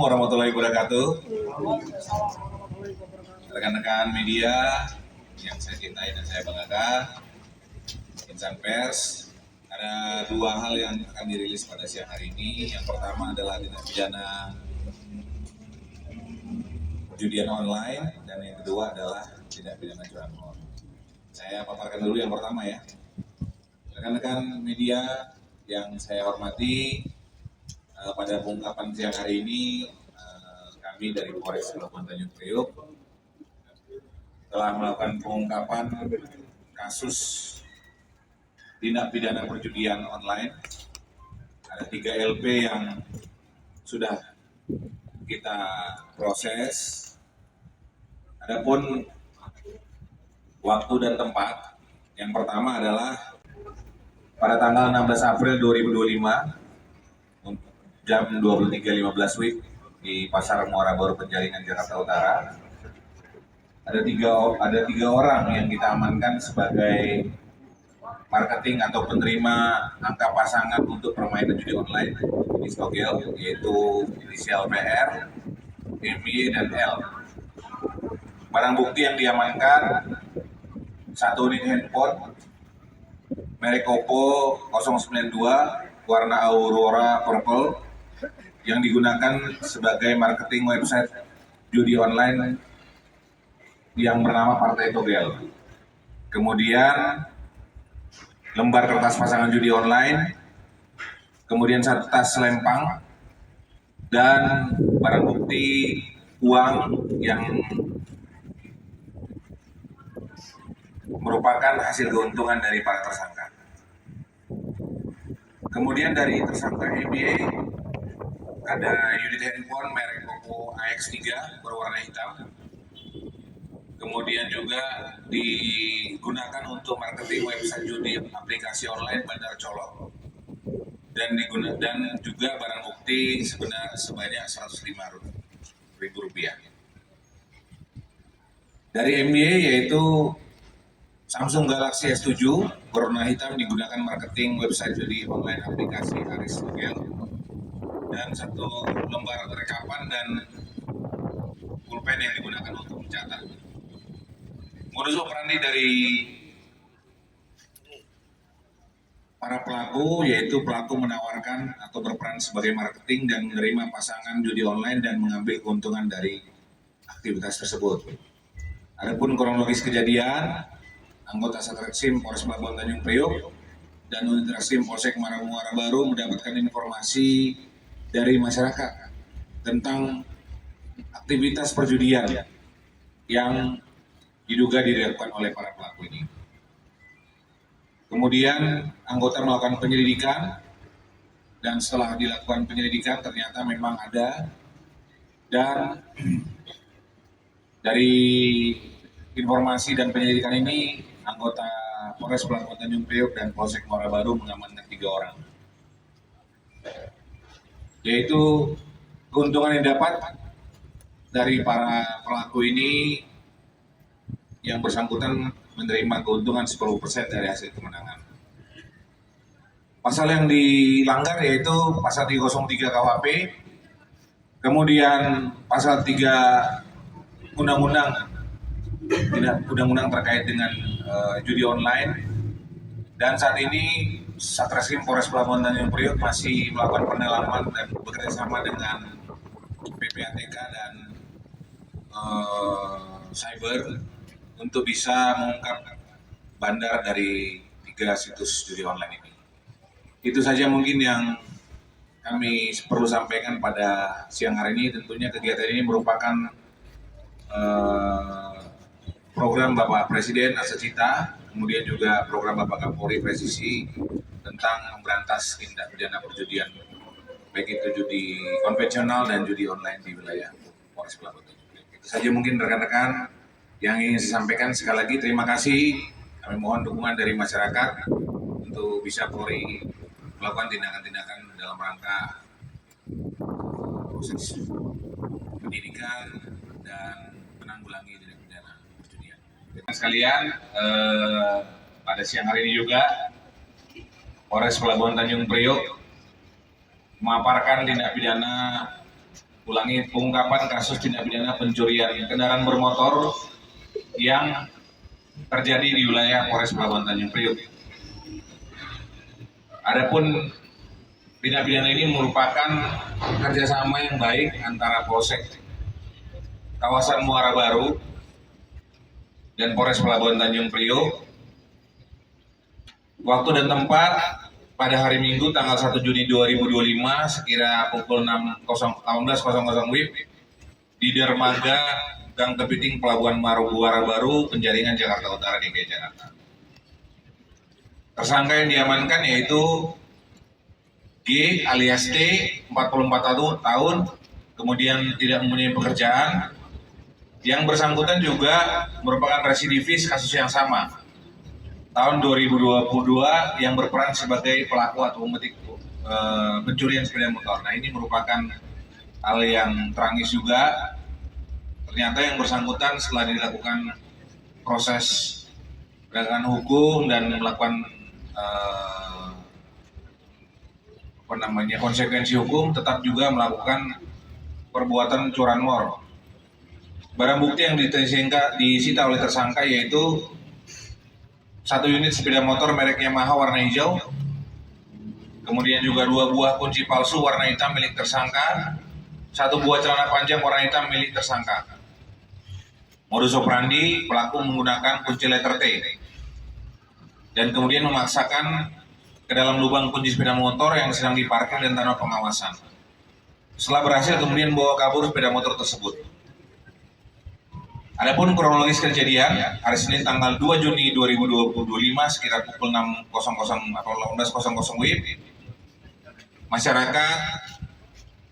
warahmatullahi wabarakatuh. Rekan-rekan media yang saya cintai dan saya banggakan, insan pers, ada dua hal yang akan dirilis pada siang hari ini. Yang pertama adalah tindak pidana perjudian online dan yang kedua adalah tindak pidana curanmor. Saya paparkan dulu yang pertama ya. Rekan-rekan media yang saya hormati, pada pengungkapan siang hari ini kami dari Polres Pelabuhan Tanjung Priok telah melakukan pengungkapan kasus tindak pidana perjudian online. Ada 3 LP yang sudah kita proses. Adapun waktu dan tempat, yang pertama adalah pada tanggal 16 April 2025 jam 23.15 WIB di Pasar Muara Baru Penjaringan, Jakarta Utara. Ada tiga orang yang kita amankan sebagai marketing atau penerima angka pasangan untuk permainan judi online di Stogel, yaitu inisial PR, MY, dan L. Barang bukti yang diamankan 1 unit handphone merek Oppo 092 warna Aurora Purple yang digunakan sebagai marketing website judi online yang bernama Partai Togel. Kemudian lembar kertas pasangan judi online, kemudian 1 tas selempang, dan barang bukti uang yang merupakan hasil keuntungan dari para tersangka. Kemudian dari tersangka MY ada unit handphone merek Oppo AX3 berwarna hitam. Kemudian juga digunakan untuk marketing website judi aplikasi online Bandar Colok. Dan juga barang bukti sebanyak Rp105.000. Dari MY yaitu Samsung Galaxy S7 berwarna hitam digunakan marketing website judi online aplikasi Aris Togel. Dan 1 lembar rekapan dan pulpen yang digunakan untuk mencatat. Modus operandi dari para pelaku yaitu pelaku menawarkan atau berperan sebagai marketing dan menerima pasangan judi online dan mengambil keuntungan dari aktivitas tersebut. Adapun kronologis kejadian, anggota Satreskrim Polres Pelabuhan Tanjung Priok dan unit Reskrim Polsek Muara Baru mendapatkan informasi dari masyarakat tentang aktivitas perjudian yang diduga dilakukan oleh para pelaku ini. Kemudian anggota melakukan penyelidikan dan setelah dilakukan penyelidikan ternyata memang ada, dan dari informasi dan penyelidikan ini anggota Polres Pelabuhan Tanjung Priok dan Polsek Muara Baru mengamankan 3 orang. Yaitu keuntungan yang dapat dari para pelaku ini yang bersangkutan menerima keuntungan 10% dari hasil kemenangan. Pasal yang dilanggar yaitu pasal 303 KUHP, kemudian pasal 3 undang-undang terkait dengan judi online, dan saat ini Satreskrim Polres Pelabuhan Tanjung Priok masih melakukan pendalaman dan bekerjasama dengan PPATK dan cyber untuk bisa mengungkap bandar dari 3 situs judi online ini. Itu saja mungkin yang kami perlu sampaikan pada siang hari ini. Tentunya kegiatan ini merupakan program Bapak Presiden Asa Cita, kemudian juga program Bapak Kapolri Presisi tentang memberantas tindak pidana perjudian, baik itu judi konvensional dan judi online di wilayah Polres Pelabuhan. Itu saja mungkin rekan-rekan yang ingin saya sampaikan. Sekali lagi terima kasih. Kami mohon dukungan dari masyarakat untuk bisa Polri melakukan tindakan-tindakan dalam rangka proses pendidikan dan menanggulangi tindak pidana perjudian. Sekalian, pada siang hari ini juga Polres Pelabuhan Tanjung Priok memaparkan tindak pidana ulangi pengungkapan kasus tindak pidana pencurian kendaraan bermotor yang terjadi di wilayah Polres Pelabuhan Tanjung Priok. Adapun tindak pidana ini merupakan kerjasama yang baik antara Polsek kawasan Muara Baru dan Polres Pelabuhan Tanjung Priok. Waktu dan tempat pada hari Minggu tanggal 1 Juni 2025 sekira pukul 18.00 WIB di dermaga Gang Kepiting Pelabuhan Muara Baru, Penjaringan, Jakarta Utara, DKI Jakarta. Tersangka yang diamankan yaitu G alias T, 44 tahun, kemudian tidak mempunyai pekerjaan. Yang bersangkutan juga merupakan residivis kasus yang sama, tahun 2022, yang berperan sebagai pelaku atau pemetik pencurian sepeda motor. Nah, ini merupakan hal yang tragis juga. Ternyata yang bersangkutan setelah dilakukan proses penegakan hukum dan melakukan konsekuensi hukum, tetap juga melakukan perbuatan curanmor. Barang bukti yang disita oleh tersangka yaitu 1 unit sepeda motor merek Yamaha warna hijau, kemudian juga 2 buah kunci palsu warna hitam milik tersangka, 1 buah celana panjang warna hitam milik tersangka. Modus operandi, pelaku menggunakan kunci letter T dan kemudian memaksakan ke dalam lubang kunci sepeda motor yang sedang diparkir dan tanpa pengawasan. Setelah berhasil kemudian bawa kabur sepeda motor tersebut. Adapun kronologis kejadian, hari Senin tanggal 2 Juni 2025 sekitar pukul 6.00 atau 18.00 WIB, masyarakat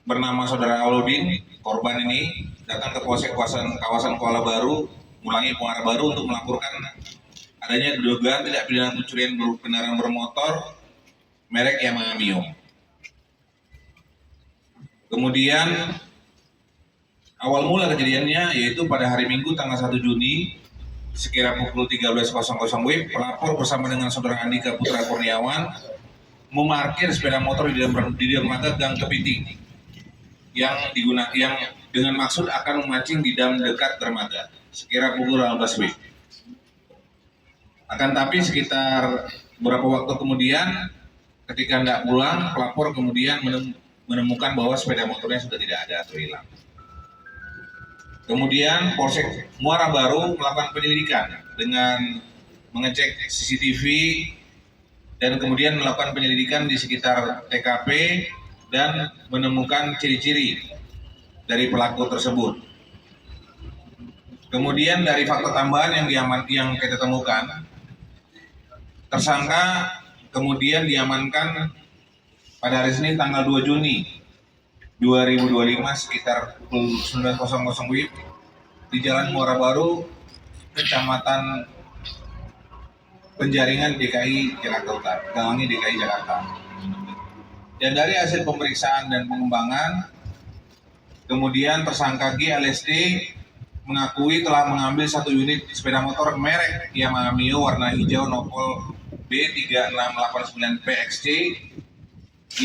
bernama Saudara Auludin, korban ini, datang ke Polsek kawasan Kuala Baru, Muara Baru untuk melaporkan adanya dugaan tindak pidana pencurian kendaraan bermotor merek Yamaha Mio. Kemudian awal mula kejadiannya yaitu pada hari Minggu tanggal 1 Juni sekira pukul 13.00 WIB, pelapor bersama dengan Saudara Andika Putra Kurniawan memarkir sepeda motor di dermaga Gang Kepiting yang dengan maksud akan memancing di dam dekat dermaga sekira pukul 18 WIB. Akan tapi sekitar beberapa waktu kemudian ketika hendak pulang, pelapor kemudian menemukan bahwa sepeda motornya sudah tidak ada atau hilang. Kemudian Polsek Muara Baru melakukan penyelidikan dengan mengecek CCTV dan kemudian melakukan penyelidikan di sekitar TKP dan menemukan ciri-ciri dari pelaku tersebut. Kemudian dari fakta tambahan yang kita temukan, tersangka kemudian diamankan pada hari Senin tanggal 2 Juni 2025 sekitar pukul 9.00 WIB di Jalan Muara Baru, Kecamatan Penjaringan, DKI Jakarta Utara, Gawangi, DKI Jakarta. Dan dari hasil pemeriksaan dan pengembangan, kemudian tersangka G alias T mengakui telah mengambil 1 unit sepeda motor merek Yamaha Mio warna hijau nopol B3689PXC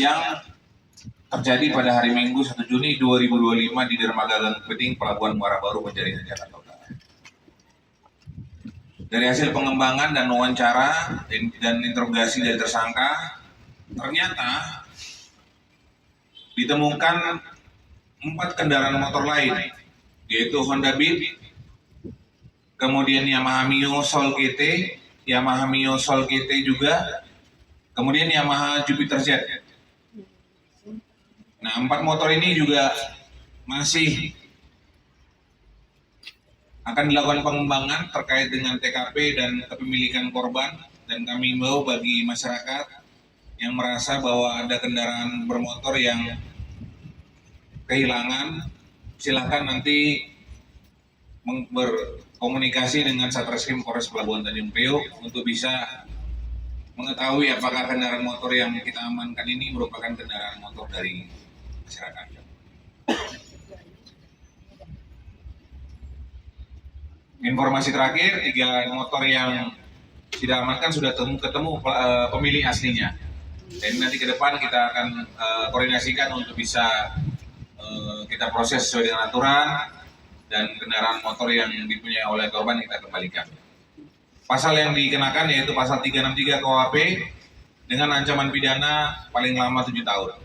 yang terjadi pada hari Minggu 1 Juni 2025 di dermaga Gang Kepiting Pelabuhan Muara Baru, Penjaringan, Jakarta Utara. Dari hasil pengembangan dan wawancara dan interogasi dari tersangka, ternyata ditemukan 4 kendaraan motor lain, yaitu Honda Beat, kemudian Yamaha Mio Soul GT, Yamaha Mio Soul GT juga, kemudian Yamaha Jupiter Z. Nah, 4 motor ini juga masih akan dilakukan pengembangan terkait dengan TKP dan kepemilikan korban, dan kami himbau bagi masyarakat yang merasa bahwa ada kendaraan bermotor yang kehilangan, silakan nanti berkomunikasi dengan Satreskrim Polres Pelabuhan Tanjung Priok untuk bisa mengetahui apakah kendaraan motor yang kita amankan ini merupakan kendaraan motor dari masyarakat. Informasi terakhir, 3 motor yang tidak amankan sudah ketemu pemilik aslinya. Dan nanti ke depan kita akan koordinasikan untuk bisa kita proses sesuai dengan aturan, dan kendaraan motor yang dipunyai oleh korban kita kembalikan. Pasal yang dikenakan yaitu pasal 363 KUHP dengan ancaman pidana paling lama 7 tahun.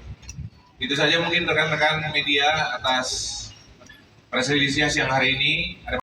Itu saja mungkin rekan-rekan media atas press release-nya siang hari ini.